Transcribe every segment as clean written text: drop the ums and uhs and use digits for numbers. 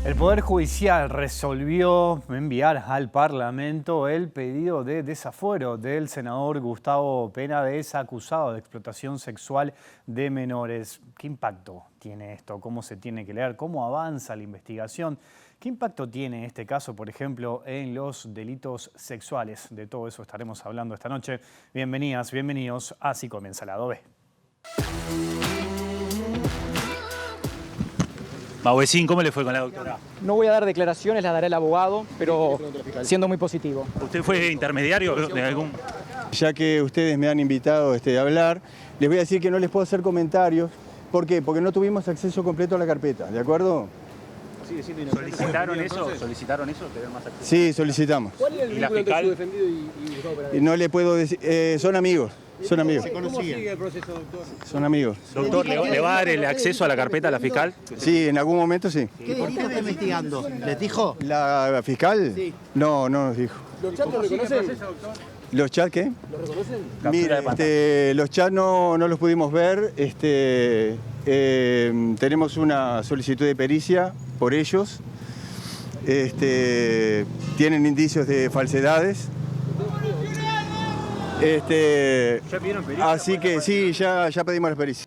El Poder Judicial resolvió enviar al Parlamento el pedido de desafuero del senador Gustavo Penades, acusado de explotación sexual de menores. ¿Qué impacto tiene esto? ¿Cómo se tiene que leer? ¿Cómo avanza la investigación? ¿Qué impacto tiene este caso, por ejemplo, en los delitos sexuales? De todo eso estaremos hablando esta noche. Bienvenidas, bienvenidos. Así comienza Lado B. Mauecín, ¿cómo le fue con la doctora? No voy a dar declaraciones, las dará el abogado, pero siendo muy positivo. ¿Usted fue intermediario de algún...? Ya que ustedes me han invitado a hablar, les voy a decir que no les puedo hacer comentarios. ¿Por qué? Porque no tuvimos acceso completo a la carpeta, ¿de acuerdo? ¿Solicitaron eso? ¿Solicitaron eso? ¿Tener más acceso? Sí, solicitamos. ¿Cuál es el vínculo entre su defendido y Gustavo Penades? No le puedo decir, son amigos. Son amigos. ¿Cómo sigue el proceso, doctor? Son amigos. Doctor, ¿le va a dar el acceso a la carpeta a la fiscal? Sí, en algún momento sí. ¿Qué delito está investigando? ¿Les dijo? ¿La fiscal? Sí. No, no nos dijo. ¿Los chats lo reconocen? ¿Los chats qué? ¿Lo reconocen? Mire, los chats no los pudimos ver. Tenemos una solicitud de pericia por ellos. Tienen indicios de falsedades. Así que sí, ya pedimos la pericia.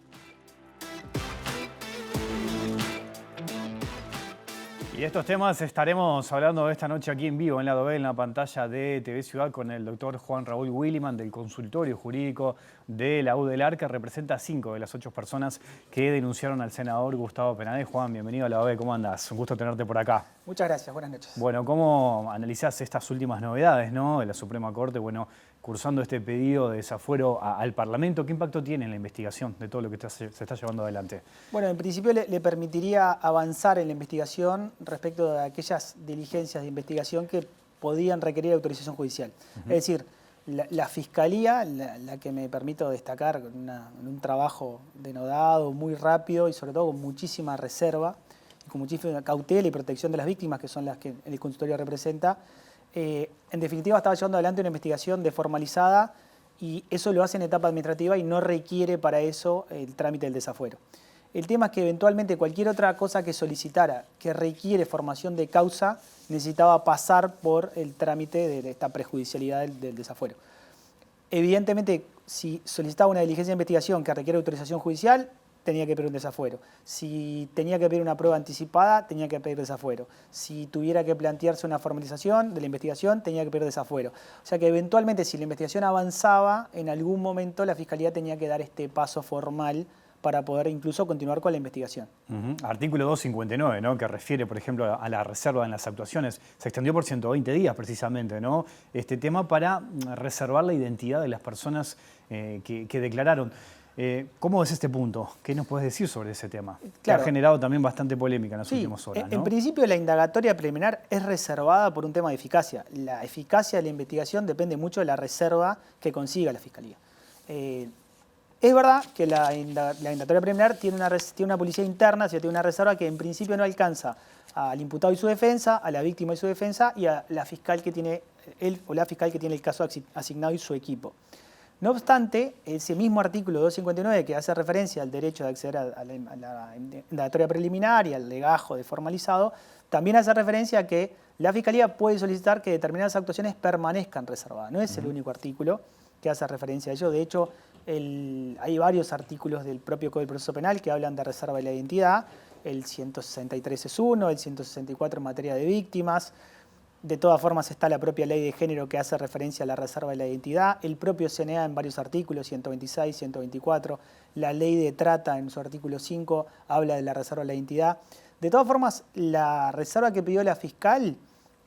Y estos temas estaremos hablando esta noche aquí en vivo, en Lado B, en la pantalla de TV Ciudad, con el doctor Juan Raúl Williman, del consultorio jurídico de la UDELAR, que representa a 5 de las 8 personas que denunciaron al senador Gustavo Penades. Juan, bienvenido a Lado B, ¿cómo andás? Un gusto tenerte por acá. Muchas gracias, buenas noches. Bueno, ¿cómo analizás estas últimas novedades, ¿no?, de la Suprema Corte? Bueno, cursando este pedido de desafuero al Parlamento, ¿qué impacto tiene en la investigación de todo lo que se está llevando adelante? Bueno, en principio le permitiría avanzar en la investigación respecto de aquellas diligencias de investigación que podían requerir autorización judicial. Es decir, la Fiscalía, la que me permito destacar en un trabajo denodado, muy rápido y sobre todo con muchísima reserva, con muchísima cautela y protección de las víctimas, que son las que el consultorio representa, en definitiva estaba llevando adelante una investigación deformalizada y eso lo hace en etapa administrativa y no requiere para eso el trámite del desafuero. El tema es que eventualmente cualquier otra cosa que solicitara que requiere formación de causa necesitaba pasar por el trámite de esta prejudicialidad del desafuero. Evidentemente, si solicitaba una diligencia de investigación que requiere autorización judicial, tenía que pedir un desafuero. Si tenía que pedir una prueba anticipada, tenía que pedir desafuero. Si tuviera que plantearse una formalización de la investigación, tenía que pedir desafuero. O sea que eventualmente, si la investigación avanzaba, en algún momento la Fiscalía tenía que dar este paso formal para poder incluso continuar con la investigación. Artículo 259, ¿no?, que refiere, por ejemplo, a la reserva en las actuaciones. Se extendió por 120 días precisamente, ¿no?, este tema para reservar la identidad de las personas que declararon. ¿Cómo ves este punto? ¿Qué nos puedes decir sobre ese tema? Claro. Que ha generado también bastante polémica en las últimas horas, ¿no? En principio, la indagatoria preliminar es reservada por un tema de eficacia. La eficacia de la investigación depende mucho de la reserva que consiga la Fiscalía. Es verdad que la indagatoria preliminar tiene una policía interna, tiene una reserva que en principio no alcanza al imputado y su defensa, a la víctima y su defensa y a la fiscal que tiene él o la fiscal que tiene el caso asignado y su equipo. No obstante, ese mismo artículo 259 que hace referencia al derecho de acceder a la indagatoria preliminar y al legajo de formalizado, también hace referencia a que la Fiscalía puede solicitar que determinadas actuaciones permanezcan reservadas. No es el único artículo que hace referencia a ello. De hecho, hay varios artículos del propio Código de Proceso Penal que hablan de reserva de la identidad. El 163 es uno, el 164 en materia de víctimas. De todas formas está la propia ley de género que hace referencia a la reserva de la identidad, el propio CNA en varios artículos, 126, 124, la ley de trata en su artículo 5 habla de la reserva de la identidad. De todas formas, la reserva que pidió la fiscal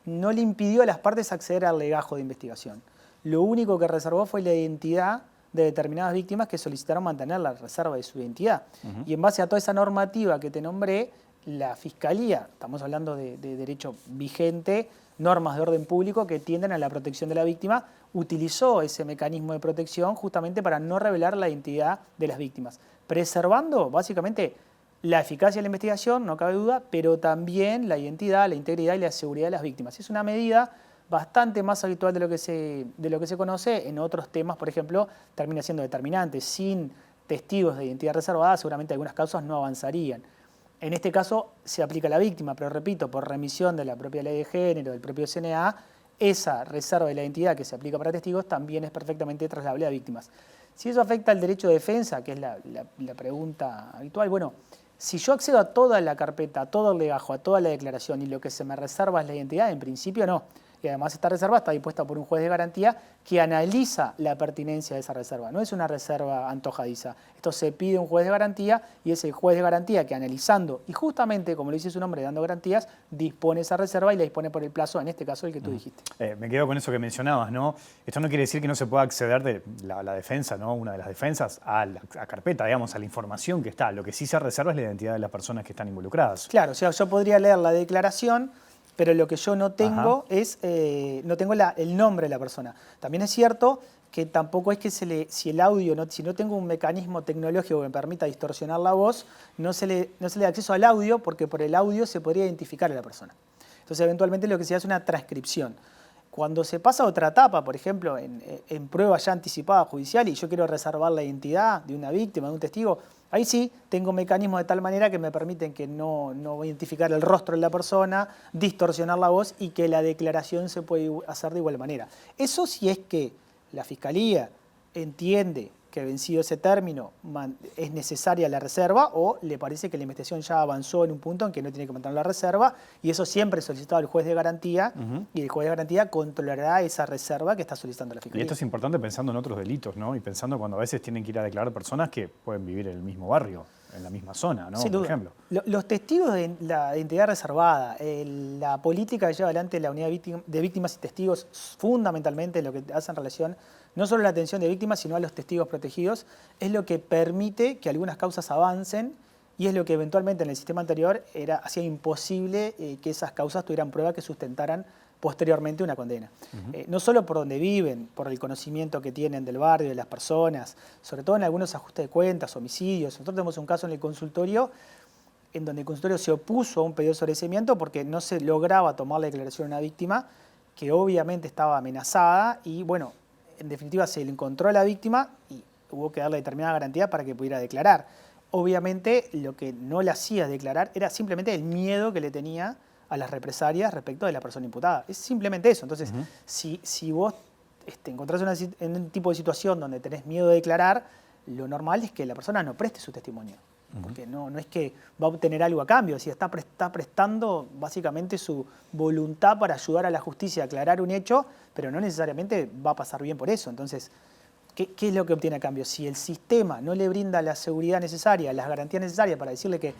no le impidió a las partes acceder al legajo de investigación. Lo único que reservó fue la identidad de determinadas víctimas que solicitaron mantener la reserva de su identidad. Y en base a toda esa normativa que te nombré, la Fiscalía, estamos hablando de derecho vigente, normas de orden público que tienden a la protección de la víctima, utilizó ese mecanismo de protección justamente para no revelar la identidad de las víctimas, preservando básicamente la eficacia de la investigación, no cabe duda, pero también la identidad, la integridad y la seguridad de las víctimas. Es una medida bastante más habitual de lo que se conoce en otros temas, por ejemplo, termina siendo determinante. Sin testigos de identidad reservada, seguramente algunas causas no avanzarían. En este caso se aplica a la víctima, pero repito, por remisión de la propia ley de género, del propio CNA, esa reserva de la identidad que se aplica para testigos también es perfectamente trasladable a víctimas. Si eso afecta al derecho de defensa, que es la pregunta habitual, bueno, si yo accedo a toda la carpeta, a todo el legajo, a toda la declaración y lo que se me reserva es la identidad, en principio no. Y además esta reserva está dispuesta por un juez de garantía que analiza la pertinencia de esa reserva. No es una reserva antojadiza. Esto se pide a un juez de garantía y es el juez de garantía que analizando, y justamente, como lo dice su nombre, dando garantías, dispone esa reserva y la dispone por el plazo, en este caso el que tú dijiste. Me quedo con eso que mencionabas, ¿no? Esto no quiere decir que no se pueda acceder de la defensa, ¿no? Una de las defensas a la carpeta, digamos, a la información que está. Lo que sí se reserva es la identidad de las personas que están involucradas. Claro, o sea, yo podría leer la declaración, pero lo que yo no tengo es no tengo el nombre de la persona. También es cierto que tampoco es que si el audio, si no tengo un mecanismo tecnológico que me permita distorsionar la voz, no se le da acceso al audio porque por el audio se podría identificar a la persona. Entonces, eventualmente lo que se hace es una transcripción. Cuando se pasa a otra etapa, por ejemplo, en prueba ya anticipada judicial y yo quiero reservar la identidad de una víctima, de un testigo, ahí sí tengo mecanismos de tal manera que me permiten que no identificar el rostro de la persona, distorsionar la voz y que la declaración se puede hacer de igual manera. Eso si es que la Fiscalía entiende que vencido ese término es necesaria la reserva o le parece que la investigación ya avanzó en un punto en que no tiene que mantener la reserva y eso siempre es solicitado al juez de garantía y el juez de garantía controlará esa reserva que está solicitando la Fiscalía. Y esto es importante pensando en otros delitos, ¿no? Y pensando cuando a veces tienen que ir a declarar personas que pueden vivir en el mismo barrio, en la misma zona, ¿no? Sin duda. Por ejemplo. Los testigos de la identidad reservada, la política que lleva adelante la unidad de víctimas y testigos, fundamentalmente lo que hace en relación no solo a la atención de víctimas, sino a los testigos protegidos, es lo que permite que algunas causas avancen y es lo que eventualmente en el sistema anterior hacía imposible que esas causas tuvieran pruebas que sustentaran posteriormente una condena. No solo por donde viven, por el conocimiento que tienen del barrio, de las personas, sobre todo en algunos ajustes de cuentas, homicidios. Nosotros tenemos un caso en el consultorio en donde el consultorio se opuso a un pedido de sobreseimiento porque no se lograba tomar la declaración de una víctima que obviamente estaba amenazada y bueno, en definitiva se le encontró a la víctima y hubo que darle determinada garantía para que pudiera declarar. Obviamente lo que no le hacía declarar era simplemente el miedo que le tenía a las represalias respecto de la persona imputada. Es simplemente eso. Entonces, si vos encontrás en un tipo de situación donde tenés miedo de declarar, lo normal es que la persona no preste su testimonio. Porque no es que va a obtener algo a cambio, si está prestando básicamente su voluntad para ayudar a la justicia a aclarar un hecho, pero no necesariamente va a pasar bien por eso. Entonces, ¿qué es lo que obtiene a cambio? Si el sistema no le brinda la seguridad necesaria, las garantías necesarias para decirle que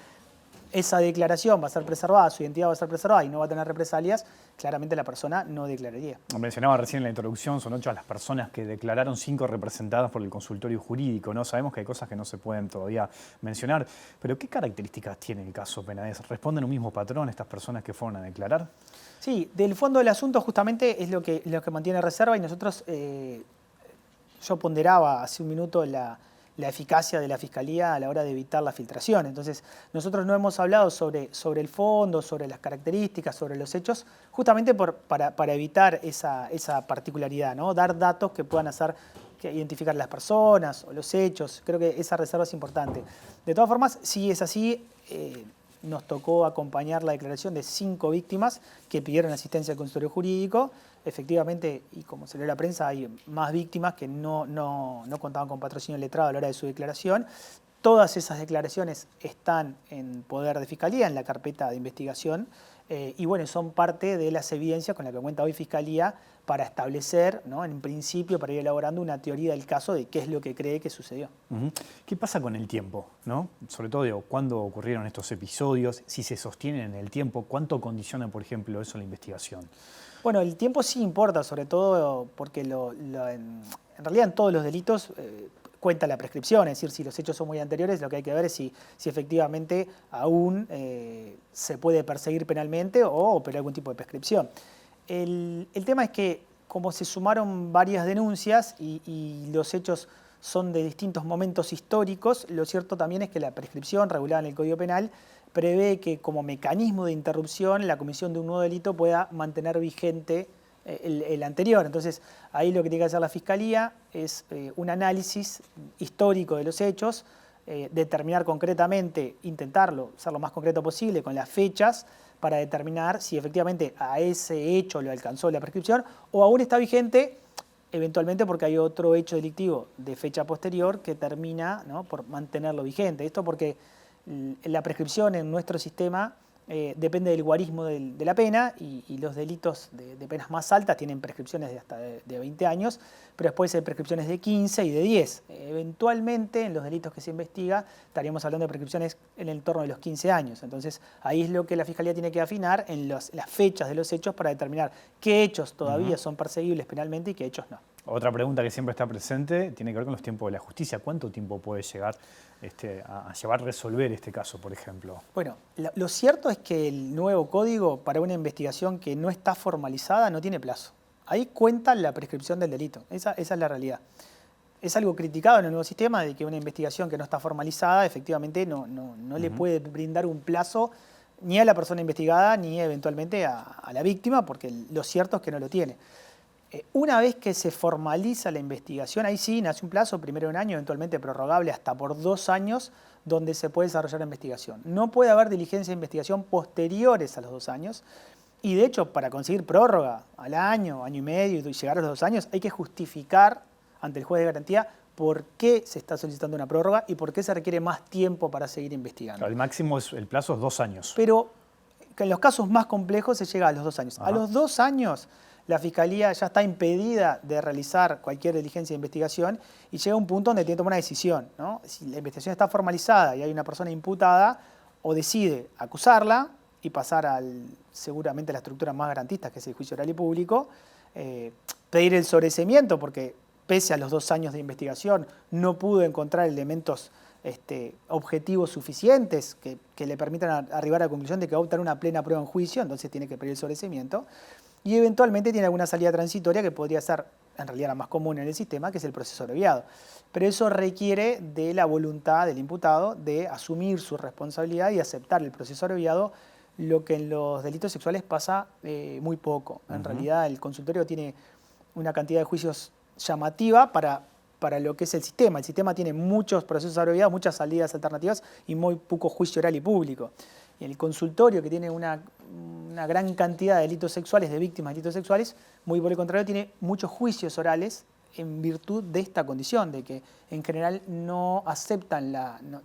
esa declaración va a ser preservada, su identidad va a ser preservada y no va a tener represalias, claramente la persona no declararía. Mencionaba recién en la introducción, son 8 las personas que declararon, 5 representadas por el consultorio jurídico, ¿no? Sabemos que hay cosas que no se pueden todavía mencionar, pero ¿qué características tiene el caso Penades? ¿Responden un mismo patrón estas personas que fueron a declarar? Sí, del fondo del asunto justamente es lo que mantiene reserva y nosotros, yo ponderaba hace un minuto la eficacia de la Fiscalía a la hora de evitar la filtración. Entonces, nosotros no hemos hablado sobre el fondo, sobre las características, sobre los hechos, justamente para evitar esa particularidad, ¿no? Dar datos que puedan hacer que identificar las personas o los hechos. Creo que esa reserva es importante. De todas formas, si es así, nos tocó acompañar la declaración de 5 víctimas que pidieron asistencia al consultorio jurídico. Efectivamente, y como se lee en la prensa, hay más víctimas que no contaban con patrocinio letrado a la hora de su declaración. Todas esas declaraciones están en poder de Fiscalía, en la carpeta de investigación, y bueno, son parte de las evidencias con las que cuenta hoy Fiscalía para establecer, ¿no? En principio, para ir elaborando una teoría del caso de qué es lo que cree que sucedió. ¿Qué pasa con el tiempo, ¿no? Sobre todo, digo, ¿cuándo ocurrieron estos episodios? Si se sostienen en el tiempo, ¿cuánto condiciona, por ejemplo, eso la investigación? Bueno, el tiempo sí importa, sobre todo porque en realidad en todos los delitos cuenta la prescripción, es decir, si los hechos son muy anteriores, lo que hay que ver es si efectivamente aún se puede perseguir penalmente o operar algún tipo de prescripción. El tema es que como se sumaron varias denuncias y los hechos son de distintos momentos históricos, lo cierto también es que la prescripción regulada en el Código Penal prevé que como mecanismo de interrupción la comisión de un nuevo delito pueda mantener vigente el anterior. Entonces, ahí lo que tiene que hacer la Fiscalía es un análisis histórico de los hechos, determinar concretamente, intentarlo, ser lo más concreto posible con las fechas para determinar si efectivamente a ese hecho lo alcanzó la prescripción o aún está vigente, eventualmente porque hay otro hecho delictivo de fecha posterior que termina, ¿no?, por mantenerlo vigente. Esto porque la prescripción en nuestro sistema depende del guarismo de la pena y los delitos de penas más altas tienen prescripciones de hasta de 20 años, pero después hay prescripciones de 15 y de 10. Eventualmente, en los delitos que se investiga, estaríamos hablando de prescripciones en el torno de los 15 años. Entonces, ahí es lo que la Fiscalía tiene que afinar en las fechas de los hechos para determinar qué hechos todavía son perseguibles penalmente y qué hechos no. Otra pregunta que siempre está presente tiene que ver con los tiempos de la justicia. ¿Cuánto tiempo puede llegar a llevar a resolver este caso, por ejemplo? Bueno, lo cierto es que el nuevo código para una investigación que no está formalizada no tiene plazo. Ahí cuenta la prescripción del delito. Esa es la realidad. Es algo criticado en el nuevo sistema de que una investigación que no está formalizada efectivamente no le puede brindar un plazo ni a la persona investigada ni eventualmente a la víctima, porque lo cierto es que no lo tiene. Una vez que se formaliza la investigación, ahí sí nace un plazo, primero un año, eventualmente prorrogable hasta por 2 años, donde se puede desarrollar la investigación. No puede haber diligencias de investigación posteriores a los 2 años, y de hecho, para conseguir prórroga al año, año y medio, y llegar a los 2 años, hay que justificar ante el juez de garantía por qué se está solicitando una prórroga y por qué se requiere más tiempo para seguir investigando. Claro, el máximo, el plazo es 2 años. Pero que en los casos más complejos se llega a los 2 años. Ajá. A los 2 años la Fiscalía ya está impedida de realizar cualquier diligencia de investigación y llega a un punto donde tiene que tomar una decisión, ¿no? Si la investigación está formalizada y hay una persona imputada, o decide acusarla y pasar seguramente a la estructura más garantista, que es el juicio oral y público, pedir el sobreseimiento, porque pese a los 2 años de investigación no pudo encontrar elementos objetivos suficientes que le permitan arribar a la conclusión de que va a obtener una plena prueba en juicio, entonces tiene que pedir el sobreseimiento. Y eventualmente tiene alguna salida transitoria que podría ser, en realidad la más común en el sistema, que es el proceso abreviado. Pero eso requiere de la voluntad del imputado de asumir su responsabilidad y aceptar el proceso abreviado, lo que en los delitos sexuales pasa muy poco. En realidad el consultorio tiene una cantidad de juicios llamativa para lo que es el sistema. El sistema tiene muchos procesos abreviados, muchas salidas alternativas y muy poco juicio oral y público. Y el consultorio, que tiene una gran cantidad de delitos sexuales, de víctimas de delitos sexuales, muy por el contrario, tiene muchos juicios orales en virtud de esta condición, de que en general no aceptan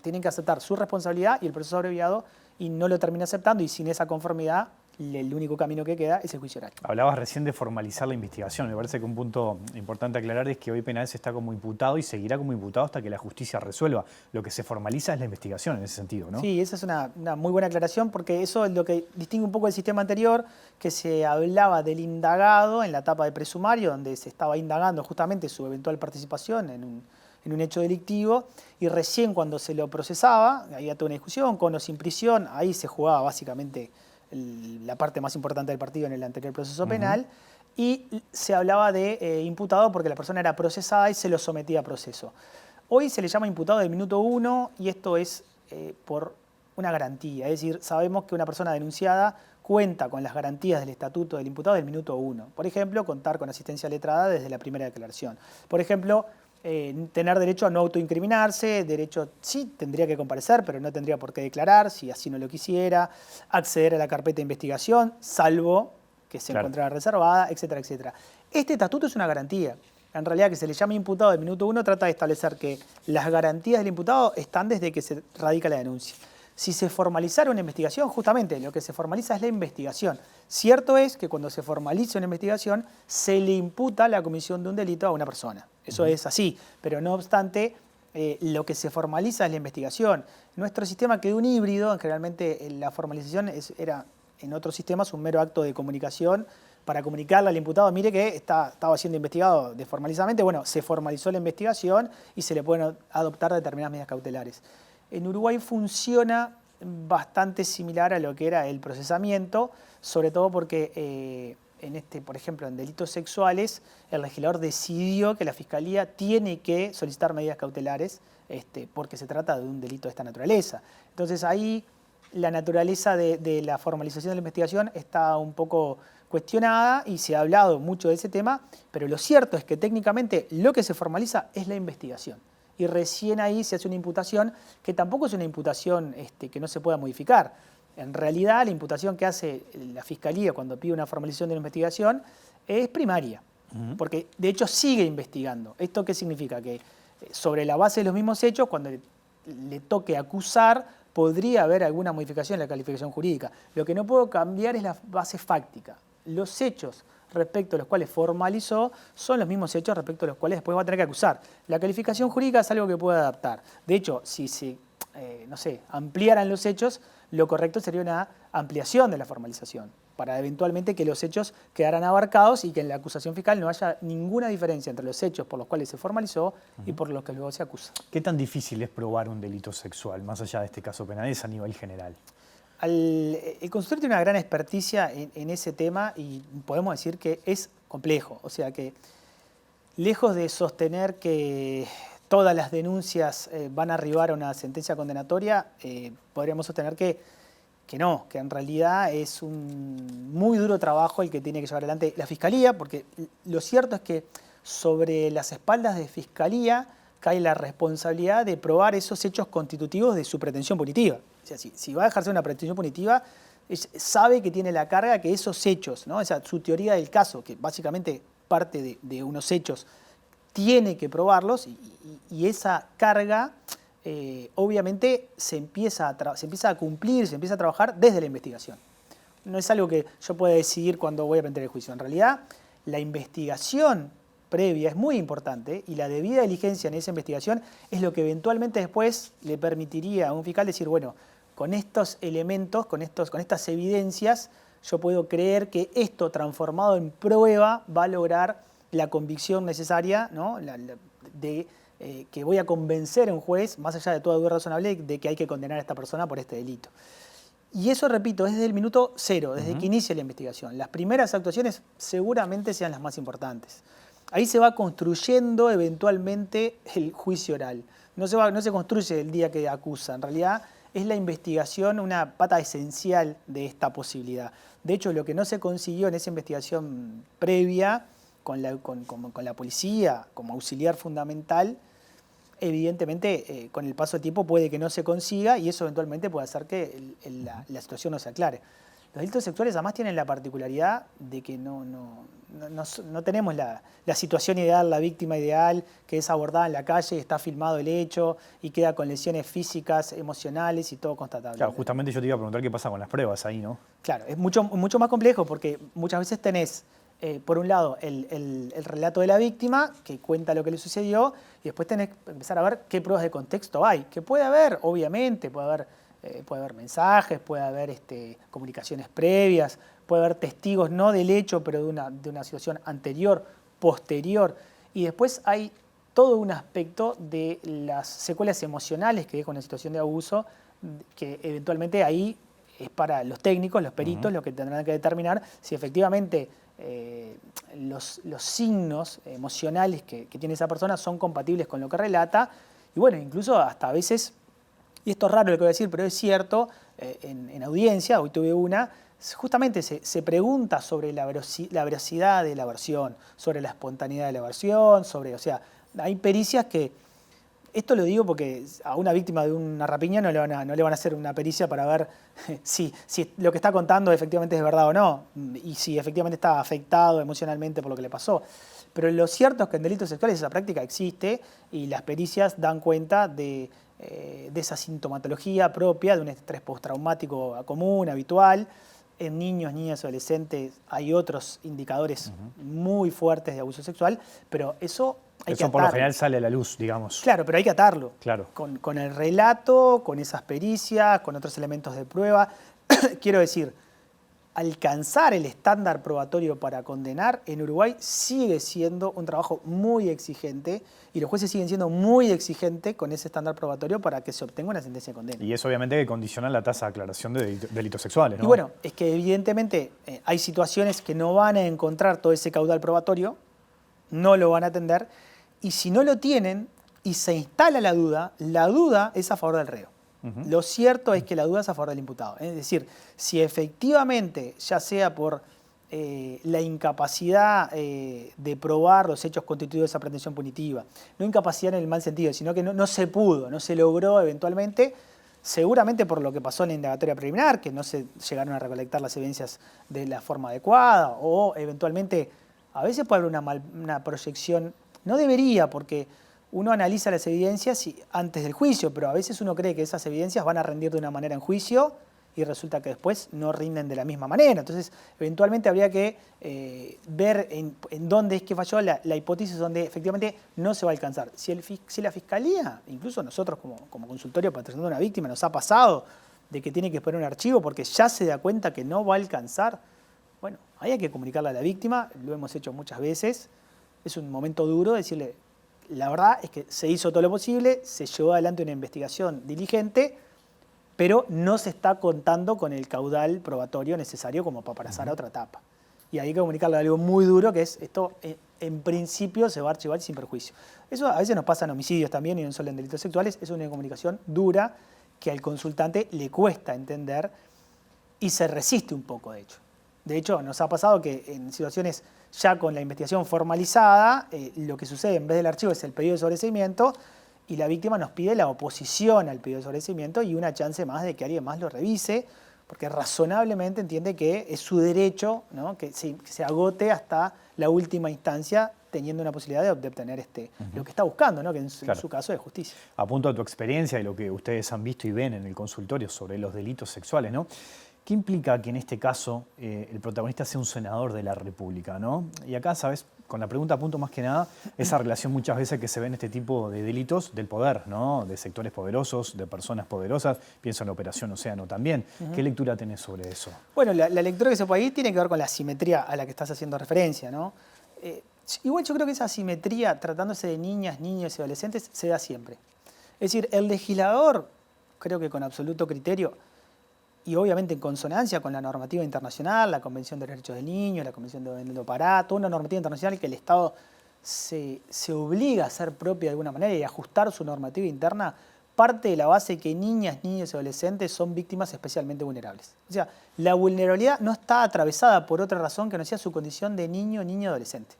tienen que aceptar su responsabilidad y el proceso abreviado, y no lo termina aceptando, y sin esa conformidad el único camino que queda es el juicio oral. Hablabas recién de formalizar la investigación. Me parece que un punto importante a aclarar es que hoy Penades está como imputado y seguirá como imputado hasta que la justicia resuelva. Lo que se formaliza es la investigación en ese sentido, ¿no? Sí, esa es una muy buena aclaración, porque eso es lo que distingue un poco del sistema anterior, que se hablaba del indagado en la etapa de presumario, donde se estaba indagando justamente su eventual participación en un hecho delictivo, y recién cuando se lo procesaba, había toda una discusión, con o sin prisión, ahí se jugaba básicamente la parte más importante del partido en el anterior proceso penal, y se hablaba de imputado porque la persona era procesada y se lo sometía a proceso. Hoy se le llama imputado del minuto 1, y esto es por una garantía, es decir, sabemos que una persona denunciada cuenta con las garantías del estatuto del imputado del minuto 1. Por ejemplo, contar con asistencia letrada desde la primera declaración. Por ejemplo, tener derecho a no autoincriminarse, derecho, sí, tendría que comparecer, pero no tendría por qué declarar si así no lo quisiera, acceder a la carpeta de investigación, salvo que se encontrara reservada, etcétera, etcétera. Este estatuto es una garantía. En realidad, que se le llame imputado del minuto 1 trata de establecer que las garantías del imputado están desde que se radica la denuncia. Si se formalizara una investigación, justamente lo que se formaliza es la investigación. Cierto es que cuando se formaliza una investigación, se le imputa la comisión de un delito a una persona. Eso es así, pero no obstante, lo que se formaliza es la investigación. Nuestro sistema quedó un híbrido, generalmente la formalización era en otros sistemas un mero acto de comunicación para comunicarle al imputado, mire que estaba siendo investigado desformalizadamente. Bueno, se formalizó la investigación y se le pueden adoptar determinadas medidas cautelares. En Uruguay funciona bastante similar a lo que era el procesamiento, sobre todo porque por ejemplo, en delitos sexuales, el legislador decidió que la Fiscalía tiene que solicitar medidas cautelares porque se trata de un delito de esta naturaleza. Entonces ahí la naturaleza de la formalización de la investigación está un poco cuestionada y se ha hablado mucho de ese tema, pero lo cierto es que técnicamente lo que se formaliza es la investigación. y recién ahí se hace una imputación que tampoco es una imputación que no se pueda modificar. En realidad, la imputación que hace la Fiscalía cuando pide una formalización de una investigación es primaria, porque de hecho sigue investigando. ¿Esto qué significa? Que sobre la base de los mismos hechos, cuando le toque acusar, podría haber alguna modificación en la calificación jurídica. Lo que no puedo cambiar es la base fáctica. Los hechos respecto a los cuales formalizó son los mismos hechos respecto a los cuales después va a tener que acusar. La calificación jurídica es algo que puede adaptar. De hecho, si se ampliaran los hechos, lo correcto sería una ampliación de la formalización, para eventualmente que los hechos quedaran abarcados y que en la acusación fiscal no haya ninguna diferencia entre los hechos por los cuales se formalizó y por los que luego se acusa. ¿Qué tan difícil es probar un delito sexual, más allá de este caso penales a nivel general? El consultor tiene una gran experticia en ese tema y podemos decir que es complejo. O sea que, lejos de sostener que todas las denuncias van a arribar a una sentencia condenatoria, podríamos sostener que no, que en realidad es un muy duro trabajo el que tiene que llevar adelante la Fiscalía, porque lo cierto es que sobre las espaldas de Fiscalía cae la responsabilidad de probar esos hechos constitutivos de su pretensión punitiva. O sea, si va a ejercer una pretensión punitiva, sabe que tiene la carga que esos hechos, ¿no? Su teoría del caso, que básicamente parte de unos hechos, tiene que probarlos y esa carga obviamente se empieza a cumplir, se empieza a trabajar desde la investigación. No es algo que yo pueda decidir cuando voy a plantear el juicio. En realidad, la investigación previa es muy importante y la debida diligencia en esa investigación es lo que eventualmente después le permitiría a un fiscal decir, bueno, con estos elementos, con estas evidencias, yo puedo creer que esto transformado en prueba va a lograr la convicción necesaria, ¿no? Que voy a convencer a un juez, más allá de toda duda razonable, de que hay que condenar a esta persona por este delito. Y eso, repito, es desde el minuto cero, desde que inicia la investigación. Las primeras actuaciones seguramente sean las más importantes. Ahí se va construyendo eventualmente el juicio oral. No se construye el día que acusa. En realidad es la investigación una pata esencial de esta posibilidad. De hecho, lo que no se consiguió en esa investigación previa con la policía como auxiliar fundamental, evidentemente con el paso del tiempo puede que no se consiga y eso eventualmente puede hacer que la situación no se aclare. Los delitos sexuales además tienen la particularidad de que no tenemos la situación ideal, la víctima ideal, que es abordada en la calle y está filmado el hecho y queda con lesiones físicas, emocionales y todo constatable. Claro, justamente yo te iba a preguntar qué pasa con las pruebas ahí, ¿no? Claro, es mucho más complejo porque muchas veces tenés, por un lado, el relato de la víctima que cuenta lo que le sucedió y después tenés que empezar a ver qué pruebas de contexto hay. Que puede haber, obviamente, puede haber mensajes, puede haber comunicaciones previas, puede haber testigos no del hecho, pero de una situación anterior, posterior. Y después hay todo un aspecto de las secuelas emocionales que deja una situación de abuso, que eventualmente ahí es para los técnicos, los peritos, los que tendrán que determinar si efectivamente los signos emocionales que tiene esa persona son compatibles con lo que relata. Y bueno, incluso hasta a veces, y esto es raro lo que voy a decir, pero es cierto, en audiencia, hoy tuve una, justamente se pregunta sobre la veracidad de la versión, sobre la espontaneidad de la versión, o sea, hay pericias que, esto lo digo porque a una víctima de una rapiña no le van a hacer una pericia para ver si lo que está contando efectivamente es verdad o no, y si efectivamente está afectado emocionalmente por lo que le pasó. Pero lo cierto es que en delitos sexuales esa práctica existe y las pericias dan cuenta de esa sintomatología propia de un estrés postraumático común, habitual. En niños, niñas, adolescentes hay otros indicadores muy fuertes de abuso sexual, pero eso hay que atarlo. Por lo general sale a la luz, digamos. Claro, pero hay que atarlo. Claro. Con el relato, con esas pericias, con otros elementos de prueba. Quiero decir, alcanzar el estándar probatorio para condenar en Uruguay sigue siendo un trabajo muy exigente y los jueces siguen siendo muy exigentes con ese estándar probatorio para que se obtenga una sentencia de condena. Y eso obviamente que condiciona la tasa de aclaración de delitos sexuales, ¿no? Y bueno, es que evidentemente hay situaciones que no van a encontrar todo ese caudal probatorio, no lo van a atender, y si no lo tienen y se instala la duda es a favor del reo. Lo cierto es que la duda es a favor del imputado. Es decir, si efectivamente, ya sea por la incapacidad de probar los hechos constitutivos de esa pretensión punitiva. No incapacidad en el mal sentido, sino que no se pudo, no se logró eventualmente, seguramente por lo que pasó en la indagatoria preliminar, que no se llegaron a recolectar las evidencias de la forma adecuada, o eventualmente, a veces puede haber una proyección, no debería, porque uno analiza las evidencias antes del juicio, pero a veces uno cree que esas evidencias van a rendir de una manera en juicio y resulta que después no rinden de la misma manera. Entonces, eventualmente habría que ver en dónde es que falló la hipótesis donde efectivamente no se va a alcanzar. Si la Fiscalía, incluso nosotros como consultorio para atención de una víctima, nos ha pasado de que tiene que exponer un archivo porque ya se da cuenta que no va a alcanzar, bueno, ahí hay que comunicarle a la víctima, lo hemos hecho muchas veces, es un momento duro decirle, la verdad es que se hizo todo lo posible, se llevó adelante una investigación diligente, pero no se está contando con el caudal probatorio necesario como para pasar a otra etapa. Y ahí hay que comunicarle algo muy duro, que es esto, en principio se va a archivar sin perjuicio. Eso a veces nos pasa en homicidios también y no solo en delitos sexuales, es una comunicación dura que al consultante le cuesta entender y se resiste un poco, de hecho. De hecho, nos ha pasado que en situaciones ya con la investigación formalizada, lo que sucede en vez del archivo es el pedido de sobreseimiento y la víctima nos pide la oposición al pedido de sobreseimiento y una chance más de que alguien más lo revise, porque razonablemente entiende que es su derecho, ¿no? que se agote hasta la última instancia teniendo una posibilidad de obtener lo que está buscando, ¿no? Que en su caso es justicia. Apunto a tu experiencia y lo que ustedes han visto y ven en el consultorio sobre los delitos sexuales, ¿no? ¿Qué implica que en este caso el protagonista sea un senador de la República, ¿no? Y acá, ¿sabes? Con la pregunta apunto más que nada esa relación muchas veces que se ve en este tipo de delitos del poder, ¿no? De sectores poderosos, de personas poderosas. Pienso en la Operación Océano también. ¿Qué lectura tenés sobre eso? Bueno, la lectura que se puede ir tiene que ver con la asimetría a la que estás haciendo referencia, ¿no? Igual yo creo que esa asimetría, tratándose de niñas, niños y adolescentes, se da siempre. Es decir, el legislador, creo que con absoluto criterio, y obviamente en consonancia con la normativa internacional, la Convención de Derechos del Niño, la Convención de Pará, toda una normativa internacional que el Estado se obliga a hacer propia de alguna manera y a ajustar su normativa interna, parte de la base que niñas, niños y adolescentes son víctimas especialmente vulnerables. O sea, la vulnerabilidad no está atravesada por otra razón que no sea su condición de niño, niña, adolescente.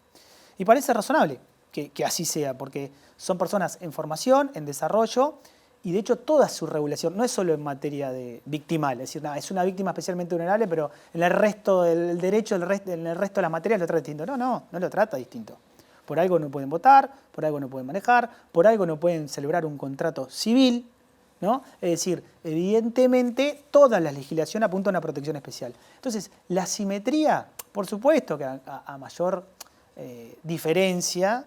Y parece razonable que así sea, porque son personas en formación, en desarrollo, y de hecho toda su regulación no es solo en materia de victimal, es decir, es una víctima especialmente vulnerable, pero en el resto del derecho, en el resto de las materias lo trata distinto. No lo trata distinto. Por algo no pueden votar, por algo no pueden manejar, por algo no pueden celebrar un contrato civil, ¿no? Es decir, evidentemente toda la legislación apunta a una protección especial. Entonces, la simetría, por supuesto que a mayor diferencia,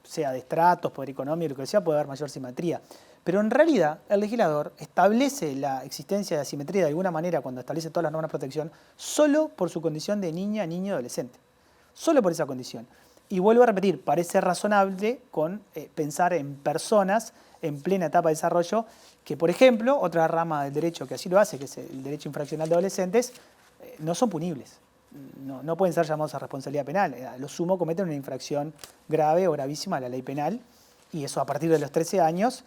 sea de estratos, poder económico, lo que sea, puede haber mayor simetría. Pero en realidad el legislador establece la existencia de asimetría de alguna manera cuando establece todas las normas de protección solo por su condición de niña, niño, adolescente. Solo por esa condición. Y vuelvo a repetir, parece razonable con pensar en personas en plena etapa de desarrollo que, por ejemplo, otra rama del derecho que así lo hace, que es el derecho infraccional de adolescentes, no son punibles. No pueden ser llamados a responsabilidad penal. A lo sumo cometen una infracción grave o gravísima a la ley penal, y eso a partir de los 13 años,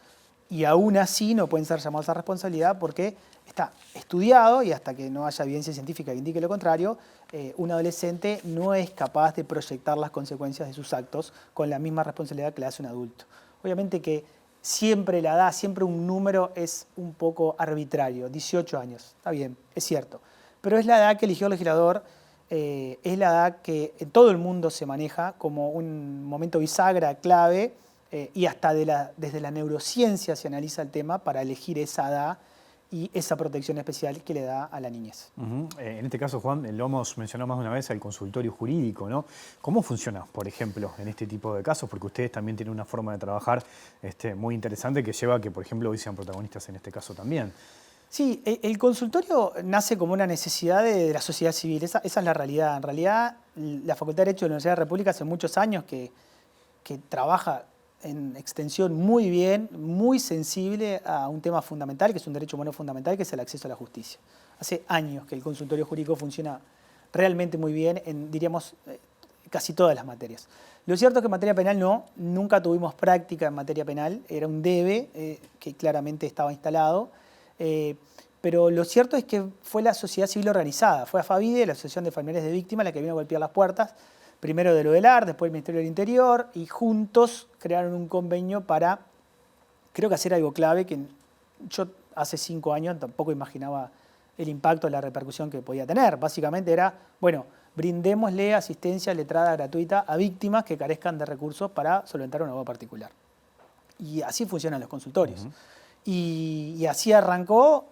y aún así no pueden ser llamados a responsabilidad porque está estudiado, y hasta que no haya evidencia científica que indique lo contrario, un adolescente no es capaz de proyectar las consecuencias de sus actos con la misma responsabilidad que le hace un adulto. Obviamente que siempre la edad, siempre un número es un poco arbitrario, 18 años, está bien, es cierto, pero es la edad que eligió el legislador. Es la edad que en todo el mundo se maneja como un momento bisagra, clave, y hasta desde la neurociencia se analiza el tema para elegir esa edad y esa protección especial que le da a la niñez. En este caso, Juan, lo hemos mencionado más de una vez, el consultorio jurídico, ¿no? ¿Cómo funciona, por ejemplo, en este tipo de casos? Porque ustedes también tienen una forma de trabajar muy interesante que lleva a que, por ejemplo, hoy sean protagonistas en este caso también. Sí, el consultorio nace como una necesidad de la sociedad civil, esa es la realidad. En realidad, la Facultad de Derecho de la Universidad de la República hace muchos años que trabaja en extensión muy bien, muy sensible a un tema fundamental, que es un derecho humano fundamental, que es el acceso a la justicia. Hace años que el consultorio jurídico funciona realmente muy bien en, diríamos, casi todas las materias. Lo cierto es que en materia penal nunca tuvimos práctica en materia penal, era un debe que claramente estaba instalado. Pero lo cierto es que fue la sociedad civil organizada, fue AFAVIDE, la Asociación de Familiares de Víctimas, la que vino a golpear las puertas, primero de Lodelar, después el Ministerio del Interior, y juntos crearon un convenio para, creo que hacer algo clave, que yo hace 5 años tampoco imaginaba el impacto, la repercusión que podía tener. Básicamente era, bueno, brindémosle asistencia letrada gratuita a víctimas que carezcan de recursos para solventar un abogado particular. Y así funcionan los consultorios. Y así arrancó,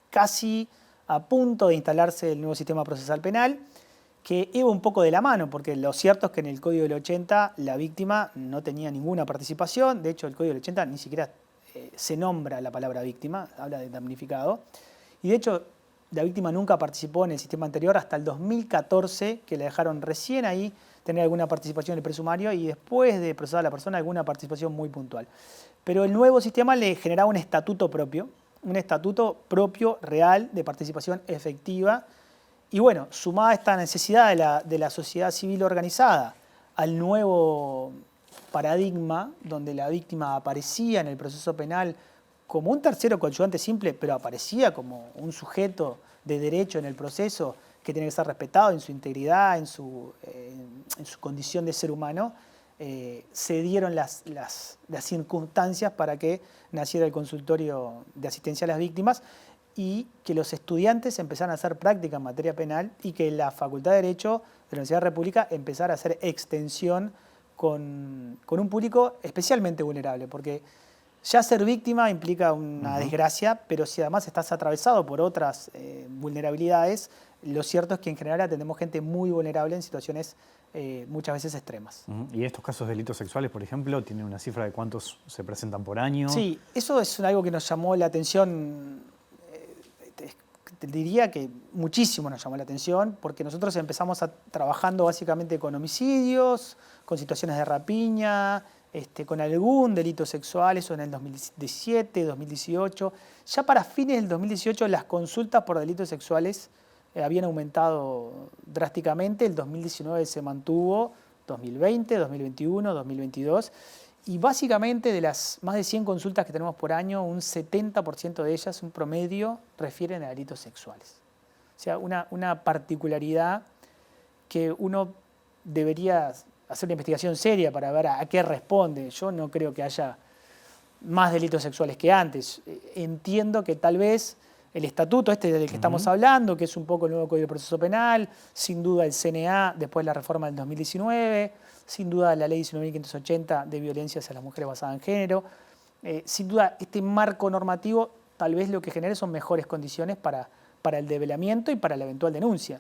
casi a punto de instalarse el nuevo sistema procesal penal, que iba un poco de la mano, porque lo cierto es que en el Código del 80 la víctima no tenía ninguna participación. De hecho, el Código del 80 ni siquiera se nombra la palabra víctima, habla de damnificado. Y de hecho, la víctima nunca participó en el sistema anterior hasta el 2014, que le dejaron recién ahí tener alguna participación en el presumario y después de procesar a la persona alguna participación muy puntual. Pero el nuevo sistema le generaba un estatuto propio real de participación efectiva. Y bueno, sumada a esta necesidad de la sociedad civil organizada al nuevo paradigma donde la víctima aparecía en el proceso penal como un tercero coadyuvante simple, pero aparecía como un sujeto de derecho en el proceso que tiene que ser respetado en su integridad, en su condición de ser humano, se dieron las circunstancias para que naciera el consultorio de asistencia a las víctimas y que los estudiantes empezaran a hacer práctica en materia penal y que la Facultad de Derecho de la Universidad de la República empezara a hacer extensión con un público especialmente vulnerable, porque ya ser víctima implica una desgracia, pero si además estás atravesado por otras vulnerabilidades, lo cierto es que en general atendemos gente muy vulnerable en situaciones muchas veces extremas. ¿Y estos casos de delitos sexuales, por ejemplo, tienen una cifra de cuántos se presentan por año? Sí, eso es algo que nos llamó la atención, te diría que muchísimo nos llamó la atención, porque nosotros empezamos trabajando básicamente con homicidios, con situaciones de rapiña, con algún delito sexual, eso en el 2017, 2018. Ya para fines del 2018 las consultas por delitos sexuales habían aumentado drásticamente, el 2019 se mantuvo, 2020, 2021, 2022, y básicamente de las más de 100 consultas que tenemos por año, un 70% de ellas, un promedio, refieren a delitos sexuales. O sea, una particularidad que uno debería hacer una investigación seria para ver a qué responde. Yo no creo que haya más delitos sexuales que antes. Entiendo que tal vez el estatuto del que estamos hablando, que es un poco el nuevo Código de Proceso Penal, sin duda el CNA después de la reforma del 2019, sin duda la Ley 19.580 de violencia hacia las mujeres basada en género, sin duda este marco normativo tal vez lo que genere son mejores condiciones para el develamiento y para la eventual denuncia.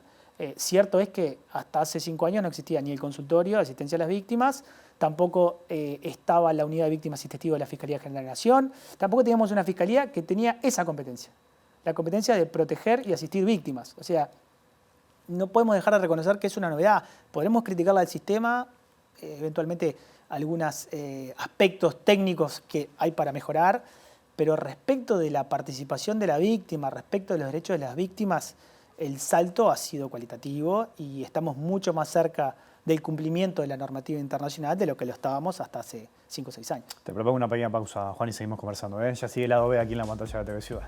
Cierto es que hasta hace 5 años no existía ni el consultorio de asistencia a las víctimas, tampoco estaba la unidad de víctimas asistentivo de la Fiscalía General de la Nación, tampoco teníamos una fiscalía que tenía esa competencia, la competencia de proteger y asistir víctimas. O sea, no podemos dejar de reconocer que es una novedad. Podremos criticarla al sistema, eventualmente algunos aspectos técnicos que hay para mejorar, pero respecto de la participación de la víctima, respecto de los derechos de las víctimas, el salto ha sido cualitativo y estamos mucho más cerca del cumplimiento de la normativa internacional de lo que lo estábamos hasta hace 5 o 6 años. Te propongo una pequeña pausa, Juan, y seguimos conversando. Ya sigue el lado B aquí en la pantalla de TV Ciudad.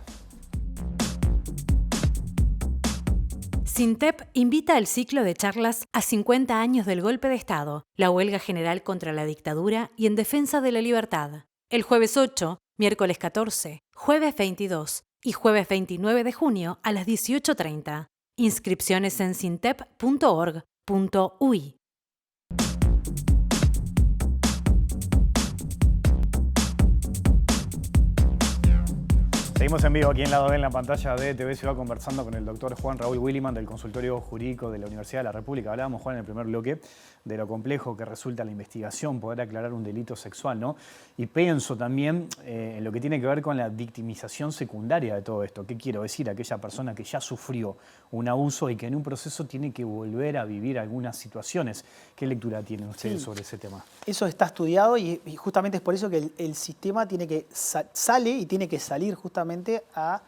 SINTEP invita al ciclo de charlas a 50 años del golpe de Estado, la huelga general contra la dictadura y en defensa de la libertad. El jueves 8, miércoles 14, jueves 22 y jueves 29 de junio a las 18:30. Inscripciones en sintep.org.uy. Seguimos en vivo aquí en Lado B en la pantalla de TV Ciudad conversando con el doctor Juan Raúl Williman del Consultorio Jurídico de la Universidad de la República. Hablábamos, Juan, en el primer bloque de lo complejo que resulta la investigación, poder aclarar un delito sexual, ¿no? Y pienso también en lo que tiene que ver con la victimización secundaria de todo esto. ¿Qué quiero decir? Aquella persona que ya sufrió un abuso y que en un proceso tiene que volver a vivir algunas situaciones. ¿Qué lectura tienen ustedes sobre ese tema? Eso está estudiado y justamente es por eso que el sistema tiene que sale y tiene que salir justamente a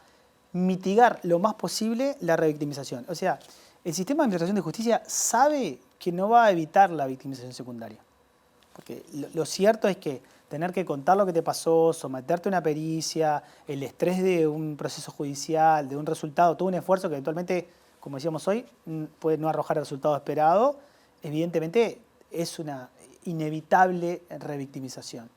mitigar lo más posible la revictimización. O sea, el sistema de administración de justicia sabe que no va a evitar la victimización secundaria. Porque lo cierto es que tener que contar lo que te pasó, someterte a una pericia, el estrés de un proceso judicial, de un resultado, todo un esfuerzo que eventualmente, como decíamos hoy, puede no arrojar el resultado esperado, evidentemente es una inevitable revictimización.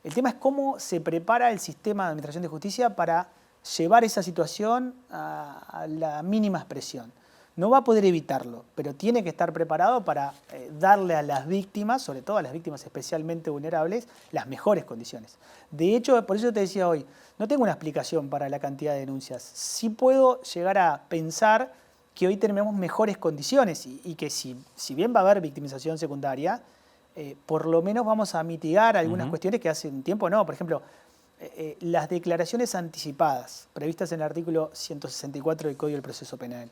El tema es cómo se prepara el sistema de administración de justicia para llevar esa situación a la mínima expresión. No va a poder evitarlo, pero tiene que estar preparado para darle a las víctimas, sobre todo a las víctimas especialmente vulnerables, las mejores condiciones. De hecho, por eso te decía hoy, no tengo una explicación para la cantidad de denuncias. Sí puedo llegar a pensar que hoy tenemos mejores condiciones y que si bien va a haber victimización secundaria, por lo menos vamos a mitigar algunas cuestiones que hace un tiempo no. Por ejemplo, las declaraciones anticipadas previstas en el artículo 164 del Código del Proceso Penal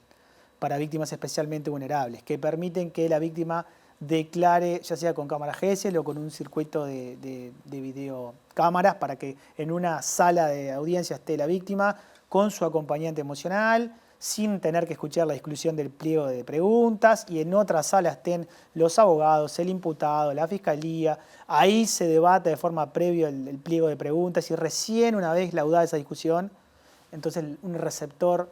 para víctimas especialmente vulnerables, que permiten que la víctima declare, ya sea con cámara GESEL o con un circuito de videocámaras, para que en una sala de audiencia esté la víctima con su acompañante emocional, sin tener que escuchar la discusión del pliego de preguntas, y en otra sala estén los abogados, el imputado, la fiscalía. Ahí se debate de forma previa el pliego de preguntas y recién una vez laudada esa discusión, entonces un receptor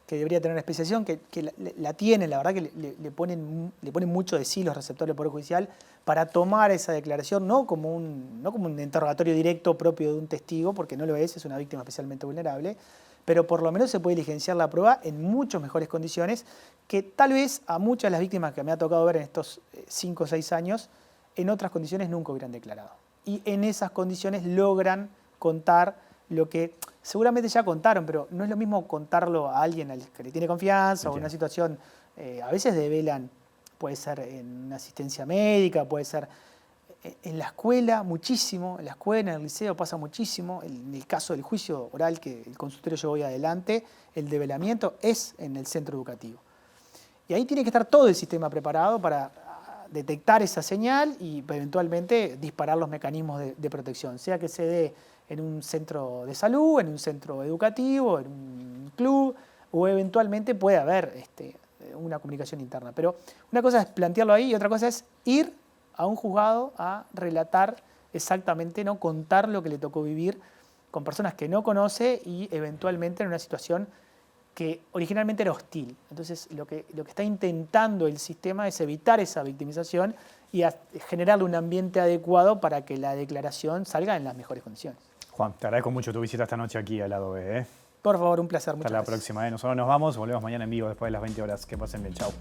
que debería tener una especialización, que la tienen, la verdad que le ponen mucho de sí los receptores del Poder Judicial para tomar esa declaración, no como un interrogatorio directo propio de un testigo, porque no lo es una víctima especialmente vulnerable, pero por lo menos se puede diligenciar la prueba en mucho mejores condiciones que tal vez a muchas de las víctimas que me ha tocado ver en estos 5 o 6 años, en otras condiciones nunca hubieran declarado. Y en esas condiciones logran contar lo que seguramente ya contaron, pero no es lo mismo contarlo a alguien al que le tiene confianza o en una situación, a veces develan, puede ser en una asistencia médica, puede ser en la escuela muchísimo, en la escuela, en el liceo pasa muchísimo. En el caso del juicio oral que el consultorio llevó hoy adelante, el develamiento es en el centro educativo. Y ahí tiene que estar todo el sistema preparado para detectar esa señal y eventualmente disparar los mecanismos de protección, sea que se dé en un centro de salud, en un centro educativo, en un club, o eventualmente puede haber una comunicación interna. Pero una cosa es plantearlo ahí y otra cosa es ir a un juzgado a relatar exactamente, ¿no? Contar lo que le tocó vivir con personas que no conoce y eventualmente en una situación que originalmente era hostil. Entonces, lo que está intentando el sistema es evitar esa victimización y generarle un ambiente adecuado para que la declaración salga en las mejores condiciones. Juan, te agradezco mucho tu visita esta noche aquí al lado B. Por favor, un placer. Muchas Hasta la gracias. próxima. Nosotros nos vamos, volvemos mañana en vivo después de las 20 horas. Que pasen bien, chao.